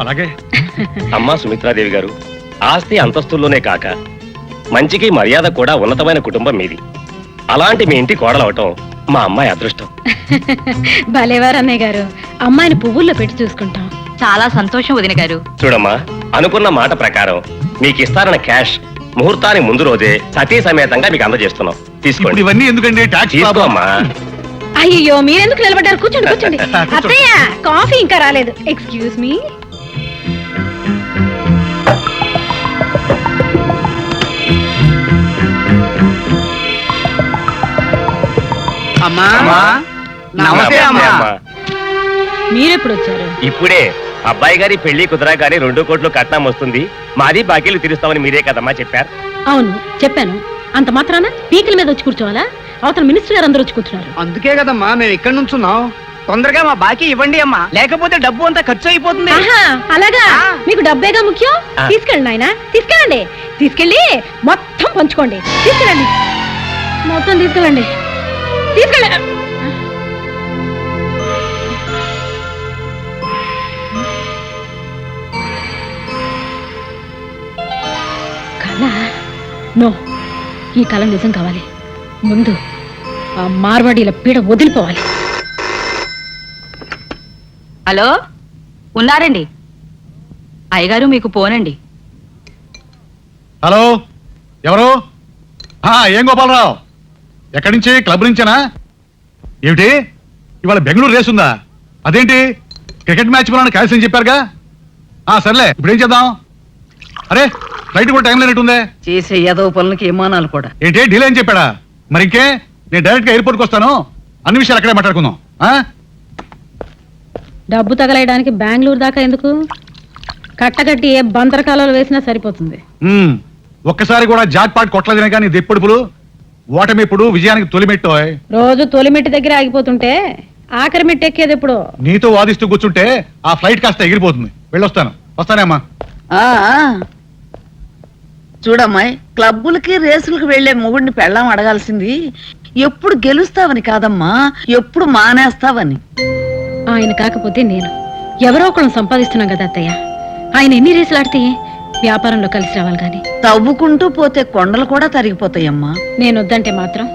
అలాగే. అమ్మా సుమిత్రాదేవి గారు, ఆస్తి అంతస్తుల్లోనే కాక మంచికి మర్యాద కూడా ఉన్నతమైన కుటుంబం మీది. అలాంటి మీ ఇంటి కోడలవటం మా అమ్మాయి అదృష్టం. భలేవారు అన్నయ్య గారు, అమ్మాయిని పువ్వుల్లో పెట్టి చూసుకుంటాం. చాలా సంతోషం వదిన గారు. చూడమ్మా, అనుకున్న మాట ప్రకారం మీకు ఇస్తారన్న క్యాష్ ముహూర్తానికి ముందు రోజే సతీ సమేతంగా మీకు అందజేస్తున్నాం. తీసుకోండి. ఇవన్నీ ఎందుకండి? తీసుకో అమ్మా. అయ్యో మీరెందుకు నిలబడ్డారు? కూర్చోండి కూర్చోండి. అత్తయ్య కాఫీ ఇంకా రాలేదు. Excuse me. అమ్మా నమస్తే అమ్మా. మీరెప్పుడు వచ్చారు? ఇప్పుడే అబ్బాయి గారి పెళ్లి కుదరగానే 2 కోట్లు కట్నం వస్తుంది, మాది బాకీలు తీరుస్తామని మీరే కదమ్మా చెప్పారు. అవును చెప్పాను. అంత మాత్రాన పీకల మీద వచ్చి కూర్చోవాలా? అవతల మినిస్టర్ గారు అందరూ వచ్చి కూర్చున్నారు. అందుకే కదమ్మా మేము ఇక్కడ నుంచున్నాం. తొందరగా మా బాకీ ఇవ్వండి అమ్మా, లేకపోతే డబ్బు అంతా ఖర్చు అయిపోతుంది. అలాగా? మీకు డబ్బేగా ముఖ్యం. తీసుకెళ్ళండి ఆయన, తీసుకెళ్ళండి. తీసుకెళ్ళి మొత్తం పంచుకోండి. తీసుకెళ్ళండి, మొత్తం తీసుకెళ్ళండి. తీసుకెళ్ళండి. కళ? నో, ఈ కళ నిజం కావాలి. ముందు ఆ మార్వాడీల పీడ వదిలిపోవాలి. హలో, ఉన్నారండి అయ్యగారు, మీకు పోనండి. హలో, ఎవరు? ఏం గోపాలరావు, ఎక్కడి నుంచి? క్లబ్ నుంచేనా? ఏమిటి ఇవాళ బెంగళూరు రేస్ ఉందా? అదేంటి క్రికెట్ మ్యాచ్ మనం క్యాన్సిల్ అని చెప్పారుగా. సర్లే, ఇప్పుడు ఏం చేద్దాం? అరే ఫ్లైట్ కూడా టైం లేనట్టుందే. చేసే యాదవ పనులకి విమానాలు కూడా. ఏంటి డీలే అని చెప్పాడా? మరి ఇంకే, నేను డైరెక్ట్ గా ఎయిర్పోర్ట్కి వస్తాను. అన్ని విషయాలు అక్కడే మాట్లాడుకుందాం. డబ్బు తగలేయడానికి బెంగళూరు దాకా ఎందుకు? కట్టకట్టి ఏ బంతరకాలలో వేసినా సరిపోతుంది. ఒక్కసారి కూడా జాక్ పాట్ కొట్టలేదనే కానీ ఇది ఎప్పుడుపులు ఓటమి ఇప్పుడు విజయానికి తొలిమెట్టు. రోజు తొలిమెట్టి దగ్గర ఆగిపోతుంటే ఆఖరి మెట్టు ఎక్కేది ఎప్పుడు? నీతో వాదిస్తూ కూర్చుంటే ఆ ఫ్లైట్ కాస్త ఎగిరిపోతుంది. వెళ్ళొస్తాను. వస్తానేమ్మా. చూడమ్మాయి, క్లబ్బులకి రేసులకు వెళ్లే మొగుడిని పెళ్ళాం అడగాల్సింది ఎప్పుడు గెలుస్తావని కాదమ్మా, ఎప్పుడు మానేస్తావని. ఆయన కాకపోతే నేను ఎవరో ఒకళ్ళని సంపాదిస్తున్నాం కదా అత్తయ్య. ఆయన ఎన్ని రేసులు ఆడితే వ్యాపారంలో కలిసి రావాలి గాని. తవ్వుకుంటూ పోతే కొండలు కూడా తరిగిపోతాయమ్మా. నేను వద్దంటే మాత్రం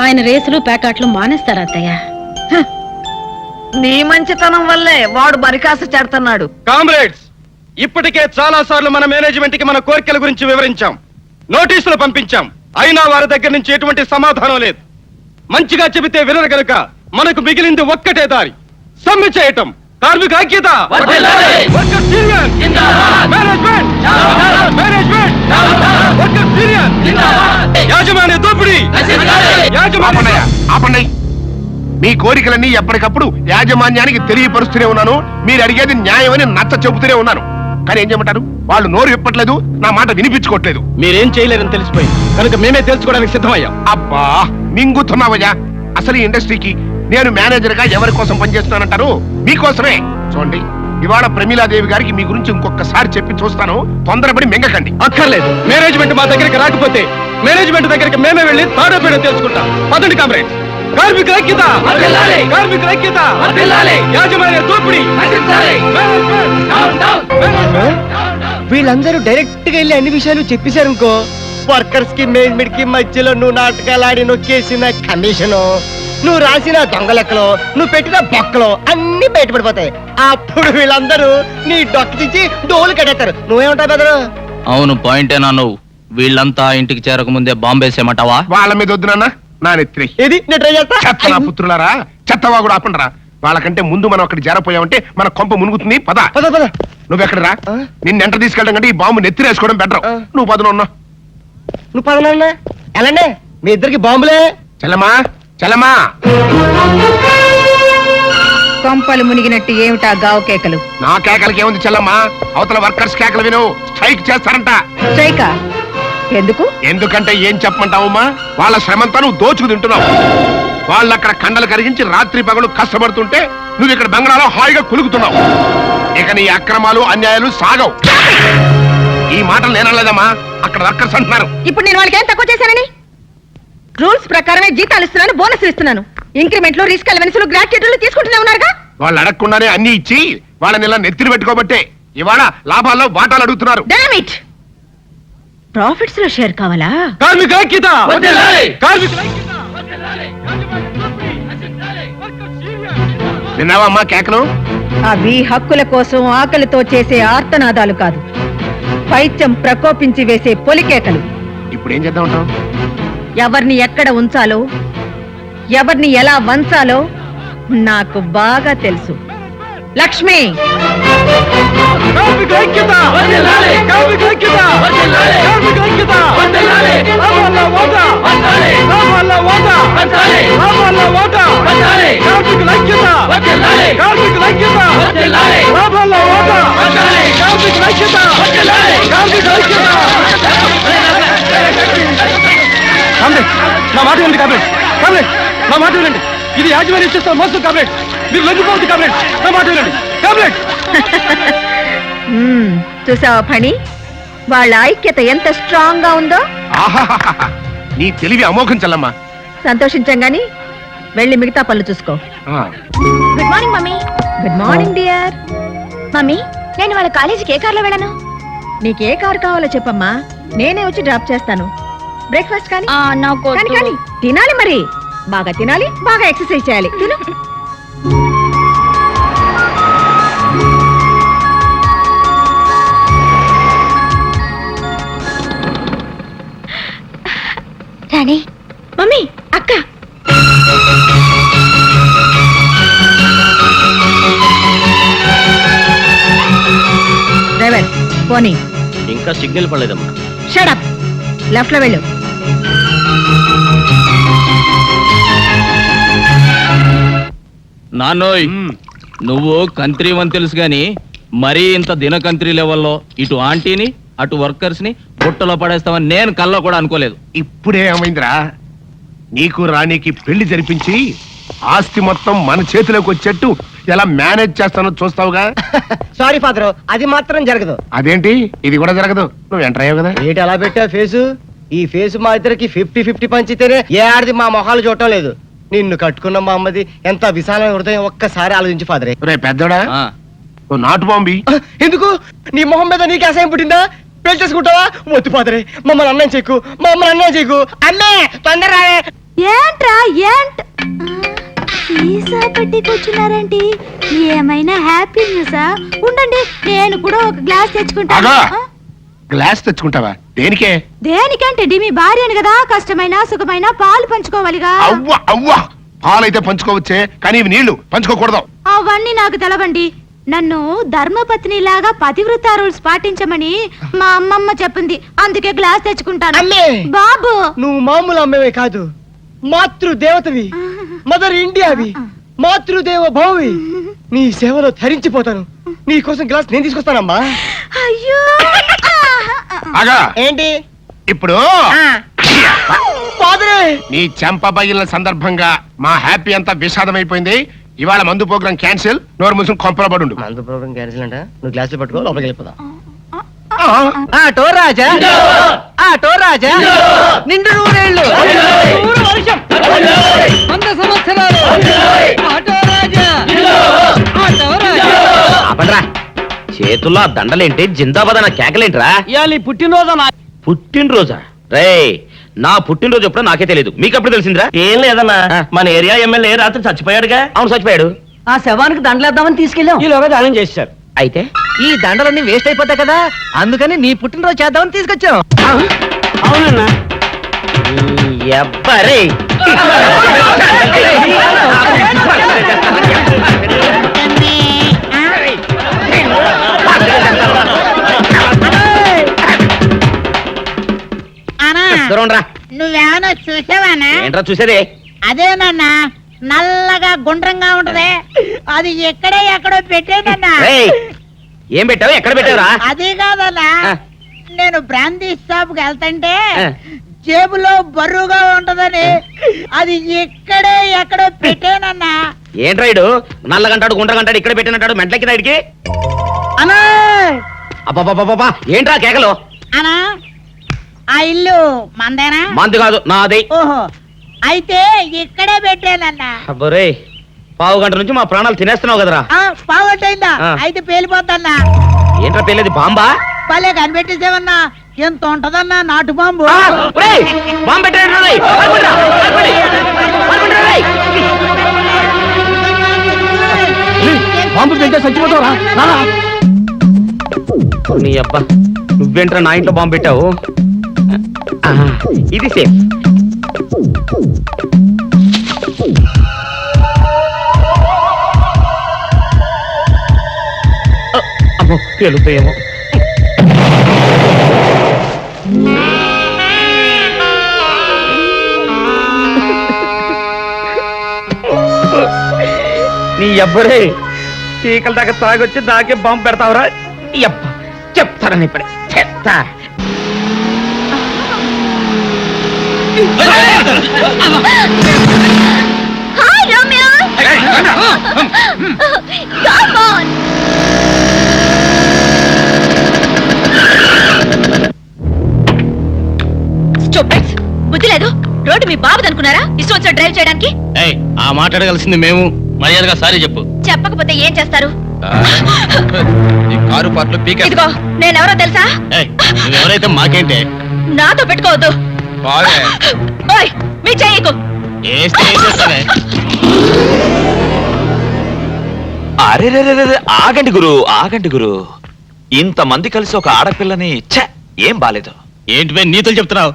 ఆయన రేసులు ప్యాకాట్లు మానేస్తారా అత్తయ్య? నీ మంచితనం వల్లే వాడు బరికాస చేడుతున్నాడు. కామ్రేడ్స్, ఇప్పటికే చాలా సార్లు మన మేనేజ్మెంట్ కి మన కోరికల గురించి వివరించాం, నోటీసులు పంపించాం. అయినా వారి దగ్గర నుంచి ఎటువంటి సమాధానం లేదు. మంచిగా చెబితే వినరు గనుక మనకు మిగిలింది ఒక్కటే దారి, సమ్మె చేయటం. కార్మిక ఐక్యత, యాజమాన్య దోపిడీ. ఆపండి. మీ కోరికలన్నీ ఎప్పటికప్పుడు యాజమాన్యానికి తెలియపరుస్తూనే ఉన్నాను. మీరు అడిగేది న్యాయమని నచ్చ చెబుతూనే ఉన్నాను. కానీ ఏం చేయమంటారు? వాళ్ళు నోరు విప్పట్లేదు, నా మాట వినిపించుకోవట్లేదు. మీరేం చేయలేరని తెలిసిపోయింది కనుక మేమే తెలుసుకోవడానికి సిద్ధమయ్యాం. అబ్బా, మింగుతున్నావయ్యా. అసలు ఈ ఇండస్ట్రీకి నేను మేనేజర్ గా ఎవరి కోసం పనిచేస్తున్నానంటారు? మీకోసమే. చూడండి, ఇవాళ ప్రమీలాదేవి గారికి మీ గురించి ఇంకొకసారి చెప్పి చూస్తాను. తొందరపడి మింగకండి. అక్కర్లేదు. మేనేజ్మెంట్ మా దగ్గరికి రాకపోతే మేనేజ్మెంట్ దగ్గరికి మేమే వెళ్ళి తాడోపేడో తెలుసుకుంటాం. పదండి కామ్రేడ్స్. కార్మిక ఐక్యత, కార్మిక ఐక్యత, యాజమాన్య దోపిడీ. వీళ్ళందరూ డైరెక్ట్ గా వెళ్ళి అన్ని విషయాలు చెప్పేశారు ఇంకో. వర్కర్స్ కి మేనేజ్మెంట్ కి మధ్యలో నువ్వు నాటకాలు ఆడి నొక్కేసిన కమిషను, నువ్వు రాసిన దొంగ లెక్కలు, నువ్వు పెట్టిన బొక్కలు అన్ని బయటపడిపోతాయి. అప్పుడు వీళ్ళందరూ నీ డొక్కించి డోలు కట్టేస్తారు. నువ్వేమంటావు బెదరు? అవును, పాయింటేనా నువ్వు? వీళ్ళంతా ఇంటికి చేరక ముందే బాంబేసేమంటావా? వాళ్ళ మీద వద్దు నాన్న, నా నెత్తి. ఏది నేను ట్రై చేస్తా. చెత్త నా పుత్రులారా, చెత్తవా కూడా ఆపండిరా. వాళ్ళకంటే ముందు మనం అక్కడ చేరపోయామంటే మన కొంప మునుగుతుంది. పద పద పద. నువ్వెక్కడ రా? నిన్ను ఎంట తీసుకెళ్ళడం కంటే ఈ బాంబు నెత్తిరేసుకోవడం బెటర్. నువ్వు పదను ఉన్నా. నువ్వు పదనా ఎలాండి? మీ ఇద్దరికి బాంబులే. చల్లమా చల్లమా. కొంపలు మునిగినట్టు ఏమిటా గావు కేకలు? నా కేకలకి ఏముంది చెల్లమ్మా? అవతల వర్కర్స్ కేకలు విను. స్ట్రైక్ చేస్తారంట. స్ట్రైకా? ఎందుకు? ఎందుకంటే ఏం చెప్పమంటావమ్మా? వాళ్ళ శ్రమంతా నువ్వు దోచుకు తింటున్నావు. వాళ్ళు అక్కడ కండలు కరిగించి రాత్రి పగలు కష్టపడుతుంటే నువ్వు ఇక్కడ బంగాళాలో హాయిగా కులుగుతున్నావు. ఇక నీ అక్రమాలు అన్యాయాలు సాగవు. ఈ మాటలు నేనలేదమ్మా, అక్కడ వర్కర్స్ అంటున్నారు. ఇప్పుడు నేను వాళ్ళకి ఏం తక్కువ చేశానని? రూల్స్ ప్రకారమే జీతాలు ఇస్తున్నాను, బోనస్ ఇస్తున్నాను. ఇంక్రిమెంట్లు, రిస్క్ అలవెన్సులు, గ్రాట్యుటీలు తీసుకుంటూనే ఉన్నారుగా. వాళ్ళు అడగకుండానే అన్ని ఇచ్చి వాళ్ళని ఇలా నెత్తిని పెట్టుకోబట్టే ఇవాళ లాభాల్లో వాటాలు అడుగుతున్నారు. డామిట్ ప్రాఫిట్స్ లో షేర్ కావాలా? కార్మిక ఐక్యత! కార్మికుల విన్నావా అమ్మా కేకలు? అవి హక్కుల కోసం ఆకలితో చేసే ఆర్తనాదాలు కాదు, పైత్యం ప్రకోపించి వేసే పొలికేకలు. ఇప్పుడు ఏం చేద్దాం అంటావు? ఎవరిని ఎక్కడ ఉంచాలో, ఎవరిని ఎలా వంచాలో నాకు బాగా తెలుసు. లక్ష్మి, కార్మిక ఐక్యత! కార్మిక ఐక్యత! కార్మిక ఐక్యత! లాభాల్లో వాటా! లాభాల్లో వాటా! లాభాల్లో వాటా! కార్మికుల ఐక్యత! కార్మికుల ఐక్యత! లాభాల్లో వాటా! కార్మికుల ఐక్యత! కార్మికుల ఐక్యత! కామ్రేడ్, నా మాట వినండి కామ్రేడ్. కామ్రేడ్, నా మాట వినండి. ఇది యాజమాన్యం చేస్తున్న మోసం కామ్రేడ్. మీరు లొంగిపోవద్దు కామ్రేడ్. నా మాట వినండి కామ్రేడ్. చూసావా ఫణి, వాళ్ళ ఐక్యత ఎంత స్ట్రాంగ్ గా ఉందో. ఆహాహాహా. నీ తెలివి అమోఘం చెల్లమ్మా. సంతోషించాం గాని వెళ్ళి మిగతా పనులు చూసుకో. Good morning mummy. Good morning dear. Mummy, నేను వాళ్ళ కాలేజీకి ఏ కార్లో వెళ్ళను? నీకే కారు కావాలో చెప్పమ్మా, నేనే వచ్చి డ్రాప్ చేస్తాను. బ్రేక్ఫాస్ట్ కానీ నాకు కానీ కానీ తినాలి, మరి బాగా తినాలి, బాగా ఎక్సర్సైజ్ చేయాలి. తిను. రాణి, మమ్మీ, అక్క, డ్రైవర్ పోనీ. ఇంకా సిగ్నల్ పడలేదమ్మా. షట్ అప్, లెఫ్ట్ లో వెళ్ళు. నాన్నోయ్, నువ్వు కంత్రీవని తెలుసు గాని మరీ ఇంత దినకంత్రి లెవెల్లో ఇటు ఆంటీని అటు వర్కర్స్ ని బుట్టలో పడేస్తామని నేను కల్లో కూడా అనుకోలేదు. ఇప్పుడే ఏమైందిరా, నీకు రాణికి పెళ్లి జరిపించి ఆస్తి మొత్తం మన చేతిలోకి వచ్చేట్టు ఎలా మేనేజ్ చేస్తానో చూస్తావుగా. సారీ ఫాదర్, అది మాత్రం జరగదు. అదేంటి, ఇది కూడా జరగదు? నువ్వు ఎంటర్ అయ్యావు కదా. ఏంటి అలా పెట్టా ఫేసు? ఈ ఫేసు మా ఇద్దరికి 50-50 పంచితేనే ఏ ఆడది మా మొహాలు చూడటం లేదు. నిన్ను కట్టుకున్న మా అమ్మది ఎంత విశాలమైన హృదయం, ఒక్కసారి ఆలోచించి ఫాదరే. రే పెద్దోడా, ఆ, ఓ నాటు బాంబి. ఎందుకు? నీ మొహం మీద నీకు అసహ్యం పుట్టిందా? పెళ్లి చేసుకుంటావా? వద్దు ఫాదరే, మమ్మల్ని అన్నం చెక్కు, మా అమ్మని అన్నం చెక్కు. అమ్మే తొందర ఏంట్రా ఏంట్ సీసా పెట్టి కూర్చున్నారేంటి? ఏమైనా హ్యాపీ న్యూసా? ఉండండి, నేను కూడా ఒక గ్లాస్ తెచ్చుకుంటాను. ఆగా. గ్లాస్ తెచ్చుకుంటావా? దేనికే? దేనికంటే మీ భార్యను కదా, కష్టమైన సుఖమైన పాలు పంచుకోవాలిగా. అవ్వ అవ్వ, పాలైతే పంచుకోవచ్చే, కానీ ఇవి నీళ్లు పంచుకోకూడదు. అవన్నీ నాకు తెలవండి. నన్ను ధర్మపత్ని లాగా పతివ్రత రూల్స్ పాటించమని మా అమ్మమ్మ చెప్పింది, అందుకే గ్లాస్ తెచ్చుకుంటాను. అమ్మే! బాబు, నువ్వు మామూలు అమ్మవే కాదు, మాతృదేవతవి, మదర్ ఇండియావి, మాతృదేవ భౌవి. నీ సేవలో ధరించిపోతాను. నీ కోసం గ్లాస్ నేను తీసుకొస్తానమ్మా. అయ్యో ఆగా. ఏంటి ఇప్పుడు ఫాదరే? నీ చెంప పగిలిన సందర్భంగా మా హ్యాపీ అంతా విషాదమైపోయింది. ఇవాళ మందు ప్రోగ్రాం క్యాన్సిల్. నోరు మూసుకుని కొంపలో పడుండు. మందు ప్రోగ్రాం క్యాన్సిల్ అంట. నువ్వు గ్లాసులు పట్టుకో, లోపలికి వెళ్ళిపోదాం. ఆటో రాజా, ఆటో రాజా, నిండు నూరేళ్ళు, 100 వర్షం, 100 సంవత్సరాలు, ఆటో రాజా, ఆటో రాజా. చేతుల్లో దండలేంటి, జిందాబాద్ నా కేకలేంట్రా? ఇవాళ పుట్టినరోజు నా పుట్టినరోజా? రే, నా పుట్టినరోజు ఎప్పుడో నాకే తెలియదు, మీకు ఎప్పుడు తెలిసిందిరా? ఏం లేదన్నా, మన ఏరియా ఎమ్మెల్యే రాత్రి చచ్చిపోయాడుగా. అవును, చచ్చిపోయాడు. ఆ శవానికి దండలేద్దామని తీసుకెళ్ళాం. ఈలోగా దానం చేశారు. అయితే ఈ దండలన్నీ వేస్ట్ అయిపోతాయి కదా, అందుకని నీ పుట్టినరోజు చేద్దామని తీసుకొచ్చాం. అవునన్నా. ఎవ్వరే నువ్వేమన్నా చూసావానా? ఏంట్రా చూసేది? అదేనన్నా, నల్లగా గుండ్రంగా ఉంటది, అది ఎక్కడో పెట్టేదన్నా. రేయ్, ఏం పెట్టావు? ఎక్కడ పెట్టావురా? అది కాదన్నా, ఆ. నేను బ్రాందీ షాప్ కి వెళ్తుంటే ఆ. జేబులో బరువుగా ఉంటదని అది ఎక్కడో పెట్టానన్నా. ఏంట్రా ఇడు నల్లగంటాడు గుండ్రగంటాడు ఇక్కడ పెట్టినట్టాడు మెంట్లెక్కిన ఇడికి? అన్నా అబ్బాబాబాబా, ఏంట్రా కేకలు? అన్నా, ఆ ఇల్లు మందేనా? మంది కాదు, నాది. ఓహో, అయితే ఇక్కడే పెట్టానన్నా. అబ్బరే, పావు గంట నుంచి మా ప్రాణాలు తినేస్తున్నావు కదరా పావుగంటైందా ఆ. అయితే పేలిపోద్దన్నా ఏంట్రా పెళ్ళేది బాంబా పలే కనిపెట్టేసేవన్నా ఎంత ఉంటదన్నా నాటు బాంబు బాంబు పెట్టాడు బాంబు పెడితే చచ్చిపోతావరా నీ అబ్బా నువ్వేంట్రా నా ఇంట్లో బాంబు పెట్టావు ఇది సేఫ్ అమ్మో పేలుతాయేమో నీ అబ్బరే చీకల దాకా తాగొచ్చి నాకే బాంబు పెడతావురా అబ్బ చెప్తారని ఇప్పుడే చెప్తా hi Ramya come on stupids బుద్ధి లేదు రోడ్డు మీ బాబుది అనుకున్నారా ఇష్టం వచ్చా డ్రైవ్ చేయడానికి ఆ మాట్లాడగలసింది మేము మర్యాదగా సారీ చెప్పు చెప్పకపోతే ఏం చేస్తారు ఈ కారు పాటలు పీక ఇదిగో నేనెవరో తెలుసా ఎవరైతే మాకేంటే నాతో పెట్టుకోవద్దు ఓయ్ మీ చెయ్యకు అరే ఆగండి గురు ఇంతమంది కలిసి ఒక ఆడపిల్లని ఛ ఏం బాలేదు. ఏంటి నీతులు చెప్తున్నావు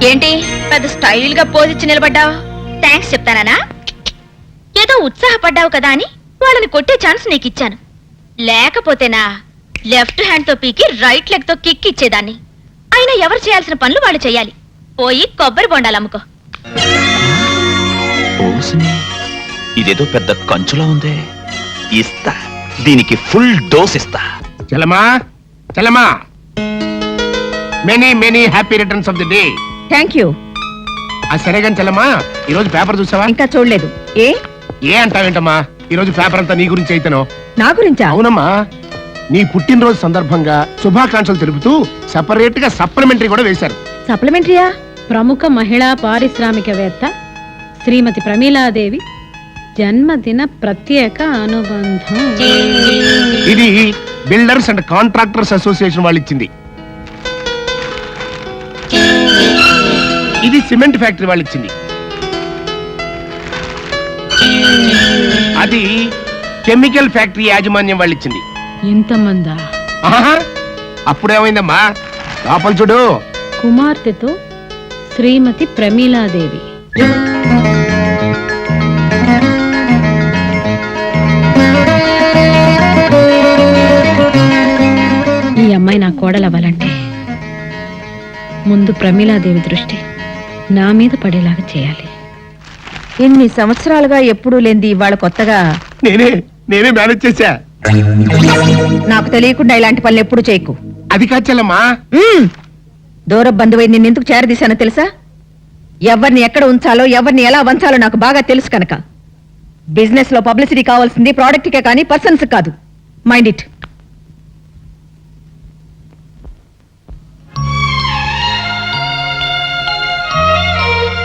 ఏంటి పెద్ద స్టైల్ గా పోజిచ్చి నిలబడ్డావు థ్యాంక్స్ చెప్తానా ఏదో ఉత్సాహపడ్డావు కదా అని వాళ్ళని కొట్టే ఛాన్స్ నీకు ఇచ్చాను లేకపోతేనా లెఫ్ట్ హ్యాండ్ తో పీకి రైట్ లెగ్ తో కిక్ ఇచ్చేదాన్ని అయినా ఎవరు చేయాల్సిన పనులు వాళ్ళు చేయాలి పోయి కొబ్బరి బొండాలు అమ్ముకో ఇదేదో పెద్ద కంచులా ఉందే. ఇస్తా, దీనికి ఫుల్ డోస్ ఇస్తా. Chalama Chalama, many many happy returns of the day. Thank you. ఆ సరేగాని చలమా, ఈ రోజు పేపర్ చూసావా? ఇంకా చూడలేదు. ఏ అంటావేంటమ్మా, ఈ రోజు పేపర్ అంతా నీ గురించి అయితేనో. నా గురించా? అవునమ్మా, నీ పుట్టినరోజు సందర్భంగా శుభాకాంక్షలు తెలుపుతూ సెపరేట్ గా సప్లిమెంటరీ కూడా వేశారు. సప్లిమెంటరీయా? ప్రముఖ మహిళా పారిశ్రామికవేత్త శ్రీమతి ప్రమీలాదేవి జన్మదిన ప్రత్యేక అనుబంధం. ఇది బిల్డర్స్ అండ్ కాంట్రాక్టర్స్ అసోసియేషన్ వాళ్ళు ఇచ్చింది. ఇది సిమెంట్ ఫ్యాక్టరీ వాళ్ళు ఇచ్చింది. అది కెమికల్ ఫ్యాక్టరీ యాజమాన్యం వాళ్ళు ఇచ్చింది. ఇంతమందా? ఆహా, అప్పుడేమైందమ్మా, లోపల చూడు. కుమార్తెతో శ్రీమతి ప్రమీలాదేవి. ఈ అమ్మాయి నా కోడలవ్వాలంటే ముందు ప్రమీలాదేవి దృష్టి నా మీద పడేలాగా చేయాలి. ఇన్ని సంవత్సరాలుగా ఎప్పుడూ లేంది ఇవాళ కొత్తగా నేనే మేనేజ్ చేశా. నాకు తెలియకుండా ఇలాంటి పనులు ఎప్పుడు చేయకు. అది కాదు చెల్లమ్మా. దూర బంధువై నిన్నెందుకు చేరదీశానో తెలుసా? ఎవరిని ఎక్కడ ఉంచాలో ఎవరిని ఎలా వంచాలో నాకు బాగా తెలుసు కనుక. బిజినెస్ లో పబ్లిసిటీ కావాల్సింది ప్రోడక్ట్ కే కానీ పర్సన్స్ కాదు. Mind it.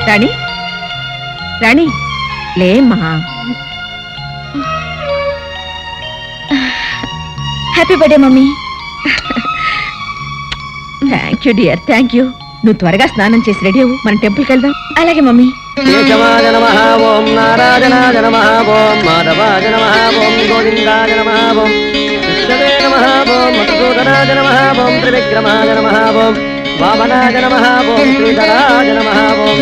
రాణి, రాణి, లేమ్మా. Happy birthday mummy. Thank you dear, thank you. నువ్వు త్వరగా స్నానం చేసి రెడీ అవ్వు, మన టెంపుల్కి వెళ్దాం. అలాగే మమ్మీ. కేశవాయ నమః ఓం నారాయణాయ నమః ఓం మాధవాయ నమః ఓం గోవిందాయ నమః ఓం విష్ణవే నమః ఓం మధుసూదనాయ నమః ఓం త్రివిక్రమాయ నమః ఓం వామనాయ నమః ఓం శ్రీధరాయ నమః ఓం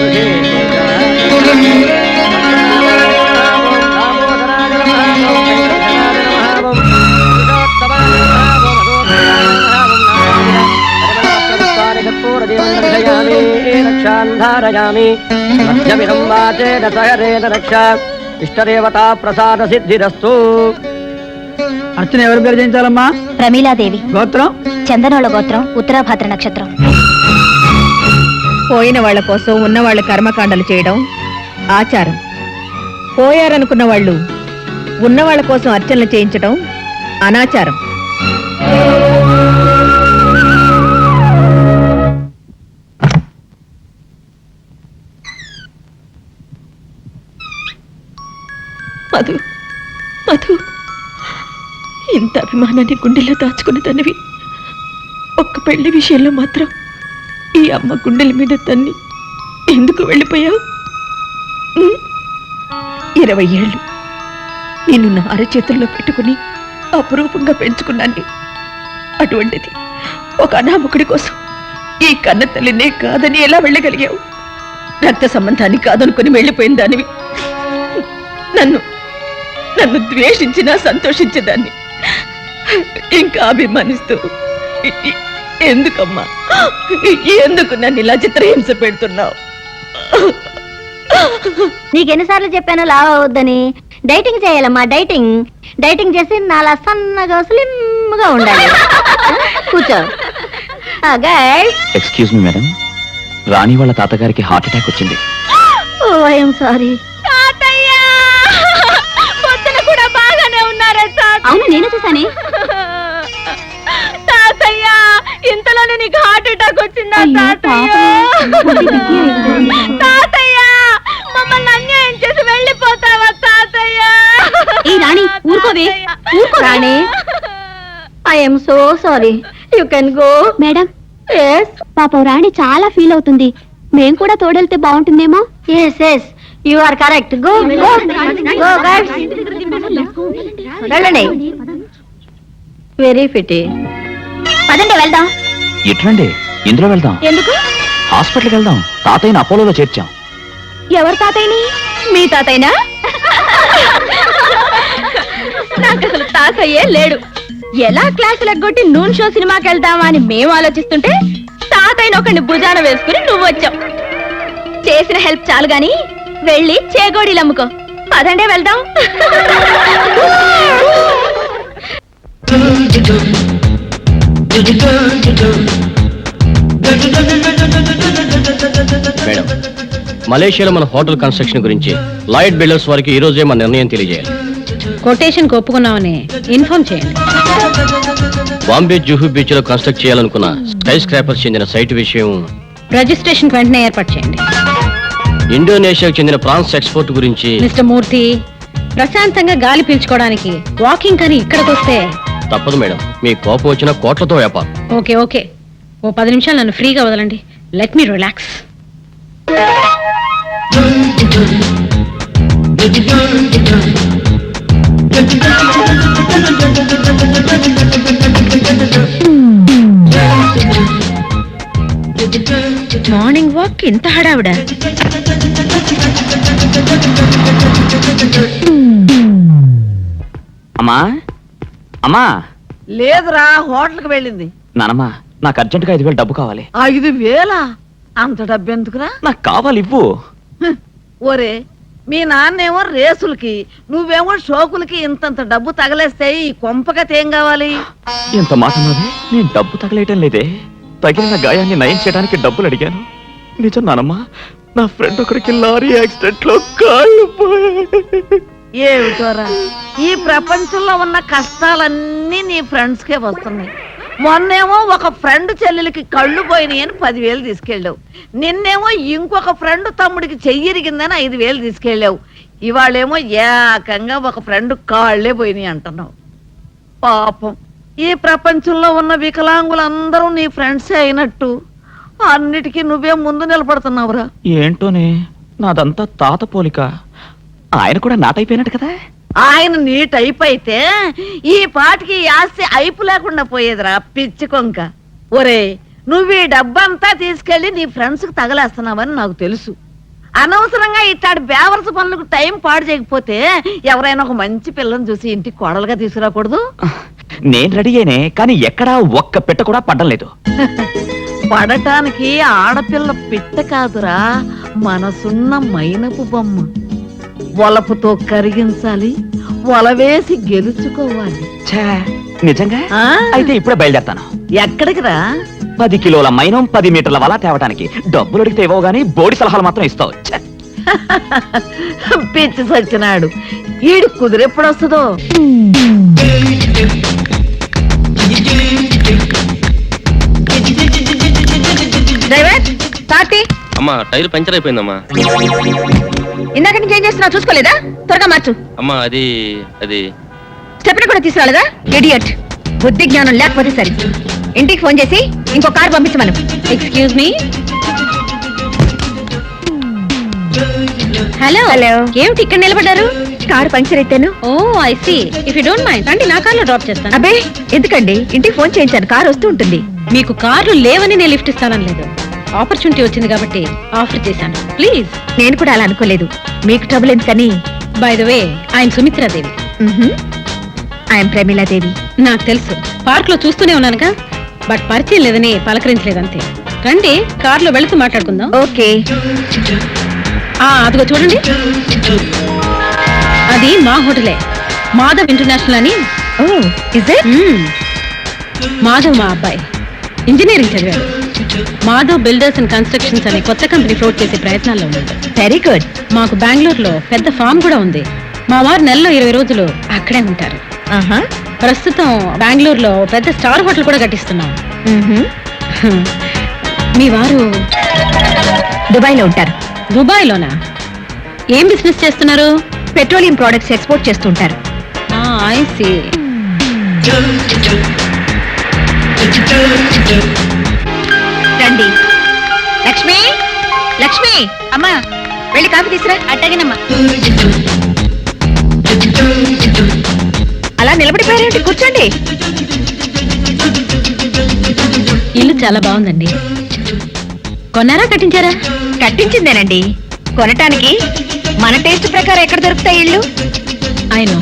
రక్షాంధారయామి మధ్యమిదం వాచే దశహరేణ రక్ష ఇష్టదేవతా ప్రసాద సిద్ధిరస్తు. అర్చన ఎవరి పేరు చేయించాలమ్మా? ప్రమీలాదేవి. గోత్రం? చందనోళ గోత్రం, ఉత్తరాభాద్ర నక్షత్రం. పోయిన వాళ్ళ కోసం ఉన్న వాళ్ళ కర్మకాండలు చేయడం ఆచారం. పోయారనుకున్న వాళ్ళు ఉన్న వాళ్ళ కోసం అర్చనలు చేయించడం అనాచారం. మధు, మధు, ఇంత అభిమానాన్ని గుండెల్లో దాచుకున్న తనవి ఒక్క పెళ్లి విషయంలో మాత్రం ఈ అమ్మ గుండెల మీద తన్ని ఎందుకు వెళ్ళిపోయావు? 20 ఏళ్ళు నిన్ను నా అరచేతుల్లో పెట్టుకుని అపురూపంగా పెంచుకున్నాను. అటువంటిది ఒక అనామకుడి కోసం ఈ కన్న తల్లినే కాదని ఎలా వెళ్ళగలిగావు? రక్త సంబంధాన్ని కాదనుకుని వెళ్ళిపోయిన దానివి నన్ను నన్ను ద్వేషించినా సంతోషించేదాన్ని. ఇంకా అభిమానిస్తూ ఎందుకమ్మా, ఎందుకు నన్ను ఇలా చిత్రహింస పెడుతున్నావు? నీకెన్నిసార్లు చెప్పాను లావ్ అవద్దని. డైటింగ్ చేయాలమ్మా, డైటింగ్. డైటింగ్ చేసి నాలా సన్నగా స్లిమ్ గా ఉండాలి. కూర్చో. ఎక్స్క్యూజ్ మీ మేడం, రాణి వాళ్ళ తాతగారికి హార్ట్ అటాక్ వచ్చింది. ఓ ఐఎమ్ సారీ. అవును, నేను చూసానే. తాతయ్య, ఇంతలోనే నీకు హార్ట్ అటాక్ వచ్చిందా? తాతయ్య, మమ్మల్ని అన్యాయం చేసి వెళ్ళిపోతావా తాతయ్య? ఈ రాణి ఊరుకోవే. Rani, I'm so sorry. You can go. Madam, పాపం రాణి చాలా ఫీల్ అవుతుంది. మేం కూడా తోడెళ్తే బాగుంటుందేమో. Yes yes, you are correct. Go go go guys, వెళ్ళండి. వెరీ ఫిటీ. పదండి వెళ్దాం. ఎట్లండి? ఇందులో వెళ్దాం. ఎందుకు? హాస్పిటల్కి వెళ్దాం. తాతయ్యని అపోలోలో చేర్చాం. ఎవరు తాతయ్యని? మీ తాతయ్యనా? నాకు అసలు తాతయ్యే లేడు. ఎలా క్లాసులు ఎగ్గొట్టి నూన్ షో సినిమాకి వెళ్దామా అని మేము ఆలోచిస్తుంటే తాతయ్యని ఒకరిని భుజాన వేసుకుని నువ్వు వచ్చావు. చేసిన హెల్ప్ చాలు గాని వెళ్ళి చేగోడీలు అమ్ముకో. పదండే వెళ్దాం. మేడం, మలేషియాలో మన హోటల్ కన్స్ట్రక్షన్ గురించి లాయిడ్ బిల్డర్స్ వారికి ఈ రోజే మన నిర్ణయం తెలియజేయాలి. కొటేషన్ ఒప్పుకున్నామని ఇన్ఫార్మ్ చేయండి. బాంబే జూహు బీచ్ లో కన్స్ట్రక్ట్ చేయాలనుకున్న స్కై స్క్రాపర్స్ చెందిన సైట్ విషయం రిజిస్ట్రేషన్ వెంటనే ఏర్పాటు చేయండి. ఇండోనేషియాకు చెందిన ప్రాన్స్ ఎక్స్పోర్ట్ గురించి మిస్టర్ మూర్తి, ప్రశాంతంగా గాలి పీల్చుకోవడానికి వాకింగ్ కానీ ఇక్కడికి వస్తే తప్పదు మేడం. మీ కోపం వచ్చిన కోట్లతో వ్యాపారం. ఓకే ఓకే, ఓ 10 నిమిషాలు నన్ను ఫ్రీగా వదలండి. Let me relax. Morning walk ఇంత హడావిడ? అమ్మా, అమ్మా. లేదురా, హోటల్కి వెళ్ళింది. నానమ్మా, నాకు అర్జెంటుగా 5,000 డబ్బు కావాలి. 5,000? అంత డబ్బు ఎందుకురా? నాకు కావాలి, ఇవ్వు. ఒరే, మీ నాన్నేమో రేసులకి, నువ్వేమో షోకులకి ఇంతంత డబ్బు తగలేస్తే ఈ కొంపకత ఏం కావాలి? ఎంత మాట నాది, నేను డబ్బు తగలేయటం లేదే. తగిలిన గాయాన్ని నయం చేయడానికి డబ్బులు అడిగాను. నిజం నానమ్మా, నా ఫ్రెండ్ ఒకరికి లారీ యాక్సిడెంట్ లో కాళ్ళు పోయాయి. ఏమిటోరా, ఈ ప్రపంచంలో ఉన్న కష్టాలన్నీ నీ ఫ్రెండ్స్కే వస్తున్నాయి. మొన్నేమో ఒక ఫ్రెండ్ చెల్లెలకి కళ్ళు పోయినాయి అని 10,000 తీసుకెళ్ళావు. నిన్నేమో ఇంకొక ఫ్రెండ్ తమ్ముడికి చెయ్యిరిగిందని 5,000 తీసుకెళ్ళావు. ఇవాళేమో ఏకంగా ఒక ఫ్రెండ్ కాళ్లే పోయినాయి అంటున్నావు. పాపం, ఈ ప్రపంచంలో ఉన్న వికలాంగులందరూ నీ ఫ్రెండ్సే అయినట్టు అన్నిటికీ నువ్వే ముందు నిలబడుతున్నావురా. ఏంటోనే, నాదంతా తాత పోలిక. ఆయన కూడా నాటైపోయినట్టు కదా. ఆయన నీ టైప్ అయితే ఈ పాటికి ఈ ఆస్తి అయిపు లేకుండా పోయేదిరా పిచ్చి కొంక. ఒరే, నువ్వు ఈ డబ్బంతా తీసుకెళ్లి నీ ఫ్రెండ్స్ కి తగలేస్తున్నావని నాకు తెలుసు. అనవసరంగా ఇట్లాంటి బేవర్స్ పనులకు టైం పాడు చేయకపోతే ఎవరైనా ఒక మంచి పిల్లని చూసి ఇంటికి కోడలుగా తీసుకురాకూడదు? నేను రెడీయేనే, కానీ ఎక్కడా ఒక్క పెట్ట కూడా పడ్డం లేదు. పడటానికి ఆడపిల్ల పిట్ట కాదురా, మనసున్న మైనపు బొమ్మ. వలపుతో కరిగించాలి, వలవేసి గెలుచుకోవాలి. ఛే, నిజంగా? ఆ? అయితే ఇప్పుడే బయలుదేరతాను. ఎక్కడికి రా? 10 కిలోల మైనం 10 మీటర్ల వల తేవటానికి. డబ్బులు అడిగితే ఇవ్వవు గానీ బోడి సలహాలు మాత్రం ఇస్తావు. ఛే. పిచ్చి సచ్చినాడు, ఈడు కుదిరెప్పుడు వస్తుందో. డ్రైవర్, తాతి అమ్మా, టైర్ పంచర్ అయిపోయిందమ్మా. ఇందాక నుంచి ఏం చేస్తున్నావు చూసుకోలేదా? త్వరగా మార్చు. అమ్మా, అది స్టెప్ని కూడా తీసుకురాలేదా? ఇడియట్, బుద్ధి జ్ఞానం లేకపోతే సరే. ఇంటికి ఫోన్ చేసి ఇంకో కార్ పంపించమను. Excuse me. Hello hello. ఏమిటి ఇక్కడ నిలబడ్డారు? కారు పంక్చర్ అయితేను. Oh I see. If you don't mind రండి, నా కార్లో డ్రాప్ చేస్తాను. అబ్బే ఎందుకండి, ఇంటికి ఫోన్ చేయించాను, కారు వస్తూ ఉంటుంది. మీకు కార్లు లేవని నేను లిఫ్ట్ ఇస్తానని లేదు. ఆపర్చునిటీ వచ్చింది కాబట్టి ఆఫర్ చేశాను. ప్లీజ్. నేను కూడా అలా అనుకోలేదు. మీకు ట్రబుల్ ఎందుకని. By the way, I'm Sumitra Devi. I'm Pramila Devi. నాకు తెలుసు, పార్క్ లో చూస్తూనే ఉన్నానుగా, బట్ పరిచయం లేదని పలకరించలేదంతే. రండి, కార్లో వెళుతూ మాట్లాడుకుందాం. ఓకే. అదిగో చూడండి, అది మా హోటలే, మాధవ్ ఇంటర్నేషనల్ అని. Oh is it? మాధవ్ మా అబ్బాయి ఇంజనీరింగ్ చదివాడు. మాధవ్ బిల్డర్స్ అండ్ కన్స్ట్రక్షన్స్ అనే కొత్త కంపెనీ ఫ్లోట్ చేసే ప్రయత్నాల్లో ఉన్నాడు. Very good. మాకు బెంగళూరులో పెద్ద ఫామ్ కూడా ఉంది. మా వారు నెలలో 20 రోజులు అక్కడే ఉంటారు. ప్రస్తుతం బెంగళూరులో పెద్ద స్టార్ హోటల్ కూడా కట్టిస్తున్నాం. మీ వారు దుబాయ్ లో ఉంటారు. దుబాయ్లోనా? ఏం బిజినెస్ చేస్తున్నారు? పెట్రోలియం ప్రొడక్ట్స్ ఎక్స్పోర్ట్ చేస్తుంటారు. I see. రండి. లక్ష్మి, లక్ష్మి అమ్మా, వెళ్ళి కాఫీ తీసురా. అట్టగినమ్మా. అలా నిలబడిపోయారేంటి? కూర్చోండి. ఇల్లు చాలా బాగుందండి. కొన్నారా, కట్టించారా? కట్టించిందేనండి. కొనటానికి మన టేస్ట్ ప్రకారం ఎక్కడ దొరుకుతాయి ఇల్లు? I know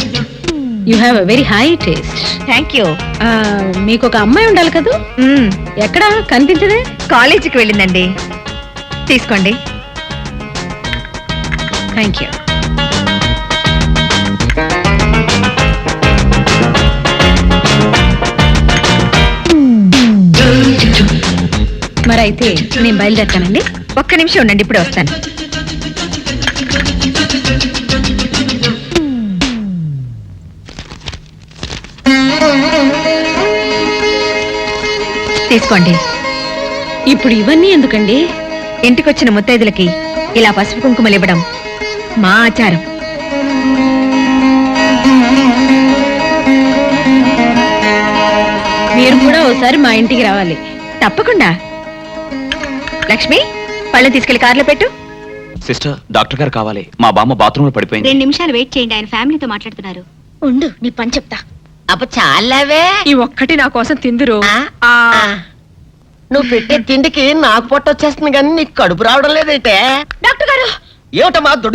you have a very high taste. Thank you. మీకు ఒక అమ్మాయి ఉండాలి కదా? ఎక్కడ కనిపించదే? కాలేజీకి వెళ్ళిందండి. తీసుకోండి. Thank you. మరైతే నేను బయలుదేరుతానండి. ఒక్క నిమిషం ఉండండి, ఇప్పుడే వస్తాను. తీసుకోండి. ఇప్పుడు ఇవన్నీ ఎందుకండి? ఇంటికొచ్చిన ముత్తైదులకి ఇలా పసుపు కుంకుమలు ఇవ్వడం మా ఆచారం. మీరు కూడా ఒకసారి మా ఇంటికి రావాలి. తప్పకుండా. లక్ష్మి, పళ్ళు తీసుకెళ్లి కార్లో పెట్టు. సిస్టర్, డాక్టర్ గారు కావాలి. మా బామ్మ బాత్రూమ్ లో పడిపోయింది. 2 నిమిషాలు వెయిట్ చేయండి, ఆయన ఫ్యామిలీతో మాట్లాడుతున్నారు. ఉండు, నీ పని చెప్తా. అప్ప చాలావే. ఈ ఒక్కటి నా కోసం తిందురు. నువ్వు పెట్టే తిండికి నాకు పొట్ట వచ్చేస్తుంది కానీ నీకు కడుపు రావడం లేదైతే. డాక్టర్ గారు, ఏమిటమ్మా దొడ్డు